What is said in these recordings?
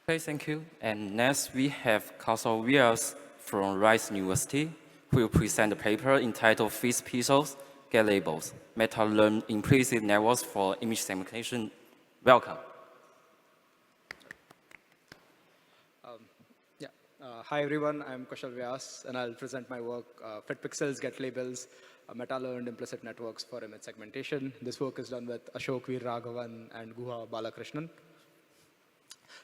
Okay, thank you. And next we have Kushal Vyas from Rice University, who will present a paper entitled Fixed Pixels Get Labels, Meta-Learned Implicit Networks for Image Segmentation. Welcome. Hi everyone, I'm Kushal Vyas, and I'll present my work, Fit Pixels Get Labels, Meta-Learned Implicit Networks for Image Segmentation. This work is done with Ashok, Veeraraghavan, and Guha, Balakrishnan.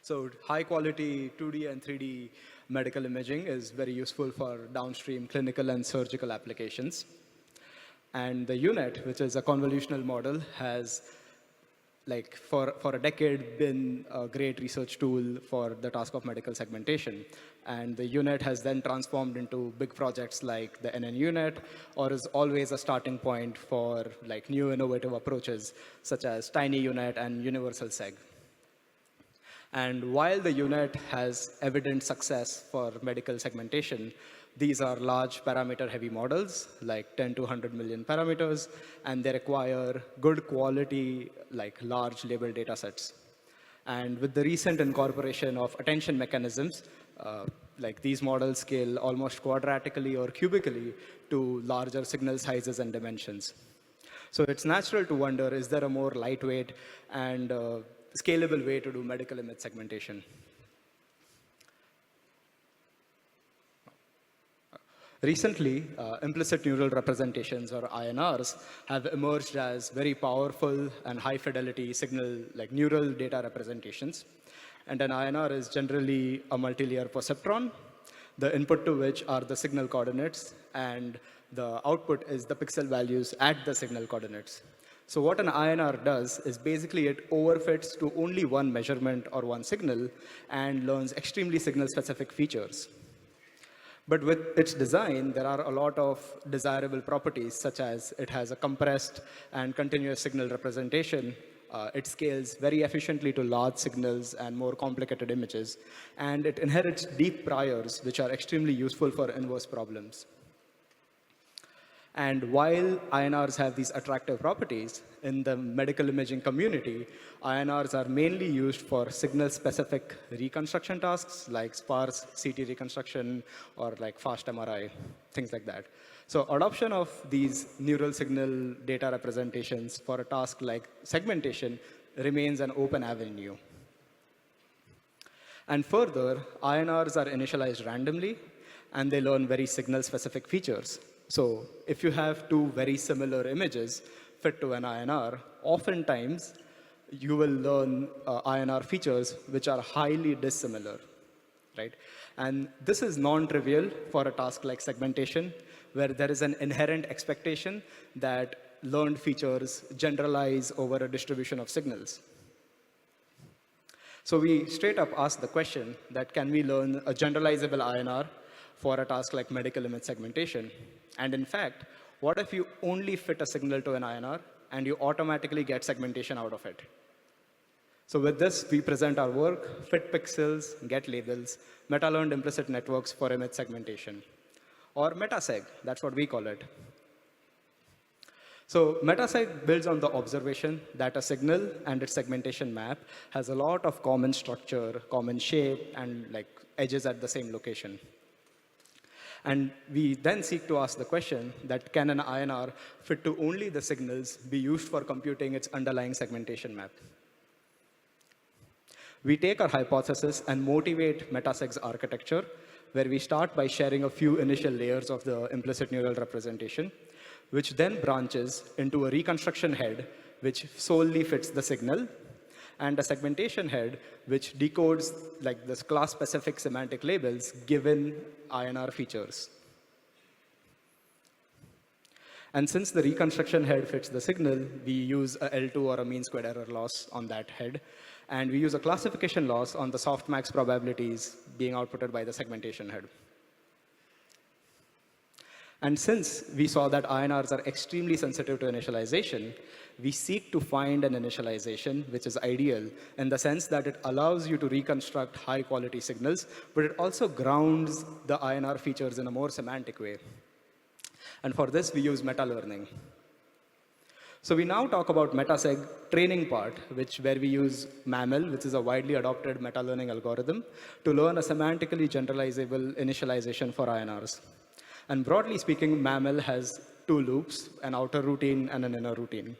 So high quality 2D and 3D medical imaging is very useful for downstream clinical and surgical applications. And the UNet, which is a convolutional model, has for a decade been a great research tool for the task of medical segmentation. And the UNet has then transformed into big projects like the NN UNet, or is always a starting point for new innovative approaches such as tiny UNet and universal seg. And while the UNet has evident success for medical segmentation, these are large parameter-heavy models, like 10 to 100 million parameters, and they require good quality, large label data sets. And with the recent incorporation of attention mechanisms, these models scale almost quadratically or cubically to larger signal sizes and dimensions. So it's natural to wonder, is there a more lightweight and scalable way to do medical image segmentation? Recently, implicit neural representations, or INRs, have emerged as very powerful and high-fidelity signal, neural data representations. And an INR is generally a multi-layer perceptron, the input to which are the signal coordinates, and the output is the pixel values at the signal coordinates. So what an INR does is basically it overfits to only one measurement or one signal and learns extremely signal-specific features. But with its design, there are a lot of desirable properties, such as it has a compressed and continuous signal representation. It scales very efficiently to large signals and more complicated images. And it inherits deep priors, which are extremely useful for inverse problems. And while INRs have these attractive properties, in the medical imaging community, INRs are mainly used for signal-specific reconstruction tasks, like sparse CT reconstruction or fast MRI, things like that. So adoption of these neural signal data representations for a task like segmentation remains an open avenue. And further, INRs are initialized randomly, and they learn very signal-specific features. So if you have two very similar images fit to an INR, oftentimes you will learn INR features which are highly dissimilar, right? And this is non-trivial for a task like segmentation, where there is an inherent expectation that learned features generalize over a distribution of signals. So we straight up ask the question that can we learn a generalizable INR for a task like medical image segmentation? And in fact, what if you only fit a signal to an INR and you automatically get segmentation out of it? So with this, we present our work, Fit Pixels, Get Labels, Meta-Learned Implicit Networks for Image Segmentation, or MetaSeg, that's what we call it. So MetaSeg builds on the observation that a signal and its segmentation map has a lot of common structure, common shape, and edges at the same location. And we then seek to ask the question that can an INR fit to only the signals be used for computing its underlying segmentation map? We take our hypothesis and motivate MetaSeg's architecture, where we start by sharing a few initial layers of the implicit neural representation, which then branches into a reconstruction head, which solely fits the signal, and a segmentation head, which decodes this class-specific semantic labels given INR features. And since the reconstruction head fits the signal, we use a L2 or a mean squared error loss on that head. And we use a classification loss on the softmax probabilities being outputted by the segmentation head. And since we saw that INRs are extremely sensitive to initialization, we seek to find an initialization which is ideal in the sense that it allows you to reconstruct high-quality signals, but it also grounds the INR features in a more semantic way. And for this, we use meta-learning. So we now talk about MetaSeg training part, where we use MAML, which is a widely adopted meta-learning algorithm, to learn a semantically generalizable initialization for INRs. And broadly speaking, MAML has two loops, an outer routine and an inner routine.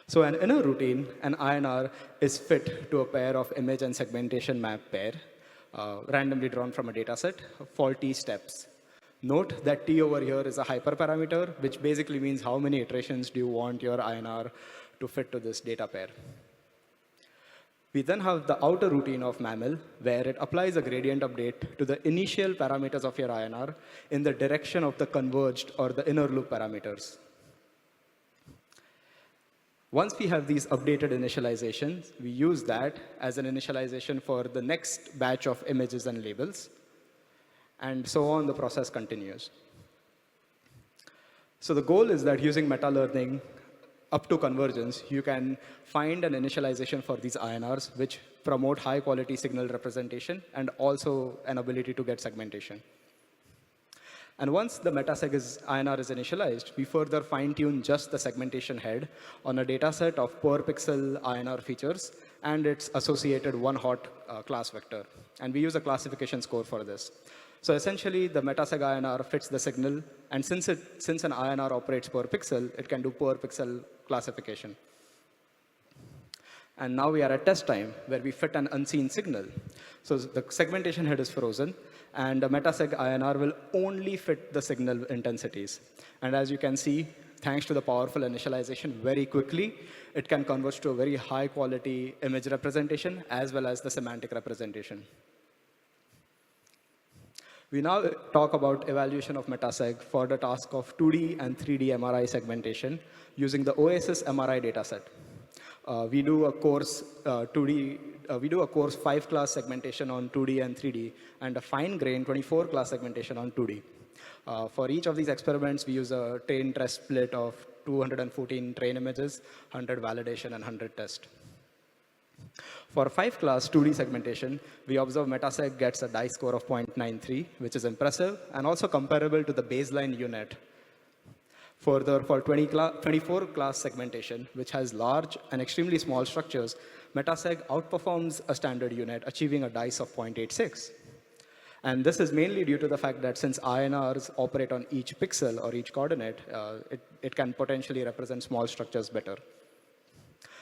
So an inner routine, an INR, is fit to a pair of image and segmentation map pair, randomly drawn from a data set, for T steps. Note that T over here is a hyperparameter, which basically means how many iterations do you want your INR to fit to this data pair. We then have the outer routine of MAML, where it applies a gradient update to the initial parameters of your INR in the direction of the converged or the inner loop parameters. Once we have these updated initializations, we use that as an initialization for the next batch of images and labels. And so on, the process continues. So the goal is that using meta-learning up to convergence, you can find an initialization for these INRs which promote high-quality signal representation and also an ability to get segmentation. And once the MetaSeg INR is initialized, we further fine-tune just the segmentation head on a data set of per pixel INR features and its associated one-hot class vector. And we use a classification score for this. So essentially, the MetaSeg INR fits the signal, and since an INR operates per pixel, it can do per pixel classification. And now we are at test time, where we fit an unseen signal. So the segmentation head is frozen, and the MetaSeg INR will only fit the signal intensities. And as you can see, thanks to the powerful initialization, very quickly, it can converge to a very high-quality image representation, as well as the semantic representation. We now talk about evaluation of MetaSeg for the task of 2D and 3D MRI segmentation using the OASIS MRI dataset. We do a course 5-class segmentation on 2D and 3D, and a fine-grained 24-class segmentation on 2D. For each of these experiments, we use a train-test split of 214 train images, 100 validation, and 100 test. For 5-class 2D segmentation, we observe MetaSeg gets a dice score of 0.93, which is impressive, and also comparable to the baseline unit. Further, for 24-class segmentation, which has large and extremely small structures, MetaSeg outperforms a standard unit, achieving a dice of 0.86. And this is mainly due to the fact that since INRs operate on each pixel or each coordinate, it can potentially represent small structures better.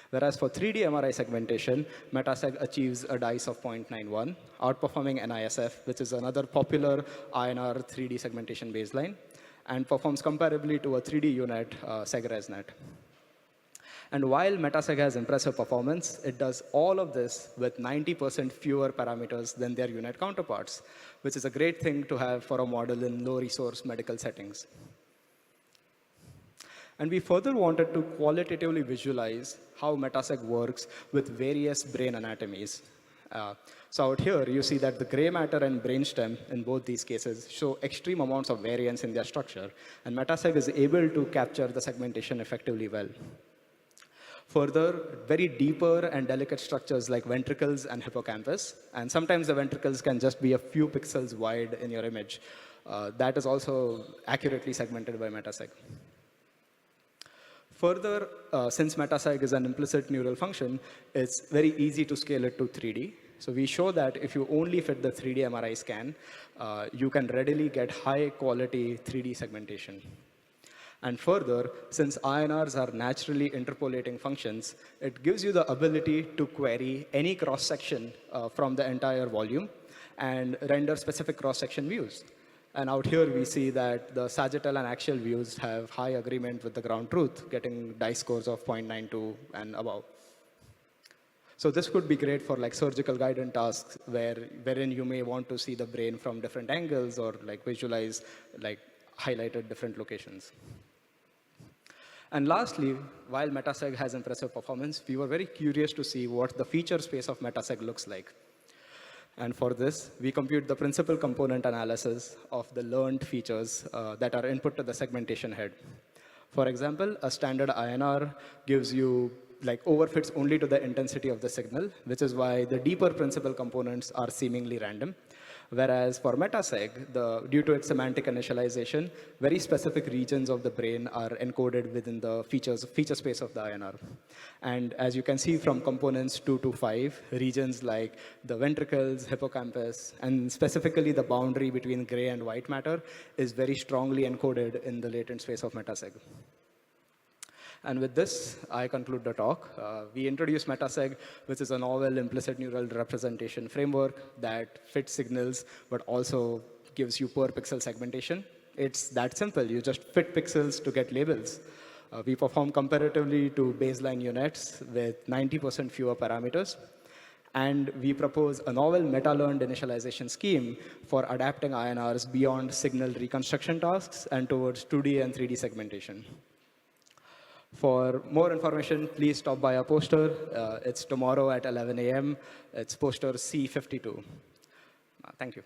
Whereas for 3D MRI segmentation, MetaSeg achieves a dice of 0.91, outperforming NISF, which is another popular INR 3D segmentation baseline, and performs comparably to a 3D unit, SegResNet. And while MetaSeg has impressive performance, it does all of this with 90% fewer parameters than their unit counterparts, which is a great thing to have for a model in low-resource medical settings. And we further wanted to qualitatively visualize how MetaSeg works with various brain anatomies. So out here, you see that the gray matter and brainstem in both these cases show extreme amounts of variance in their structure, and MetaSeg is able to capture the segmentation effectively well. Further, very deeper and delicate structures like ventricles and hippocampus, and sometimes the ventricles can just be a few pixels wide in your image. That is also accurately segmented by MetaSeg. Further, since MetaSeg is an implicit neural function, it's very easy to scale it to 3D. So we show that if you only fit the 3D MRI scan, you can readily get high-quality 3D segmentation. And further, since INRs are naturally interpolating functions, it gives you the ability to query any cross-section from the entire volume and render specific cross-section views. And out here, we see that the sagittal and axial views have high agreement with the ground truth, getting dice scores of 0.92 and above. So this could be great for like surgical guidance tasks wherein you may want to see the brain from different angles or like visualize like highlighted different locations. And lastly, while MetaSeg has impressive performance, we were very curious to see what the feature space of MetaSeg looks like. And for this, we compute the principal component analysis of the learned features that are input to the segmentation head. For example, a standard INR gives you like overfits only to the intensity of the signal, which is why the deeper principal components are seemingly random. Whereas for metaseg, due to its semantic initialization, very specific regions of the brain are encoded within the feature space of the INR. And as you can see from components 2 to 5, regions like the ventricles, hippocampus, and specifically the boundary between gray and white matter is very strongly encoded in the latent space of metaseg. And with this, I conclude the talk. We introduced metaseg, which is a novel implicit neural representation framework that fits signals, but also gives you per pixel segmentation. It's that simple. You just fit pixels to get labels. We perform comparatively to baseline units with 90% fewer parameters. And we propose a novel meta-learned initialization scheme for adapting INRs beyond signal reconstruction tasks and towards 2D and 3D segmentation. For more information, please stop by our poster. It's tomorrow at 11 a.m. It's poster C52. Thank you.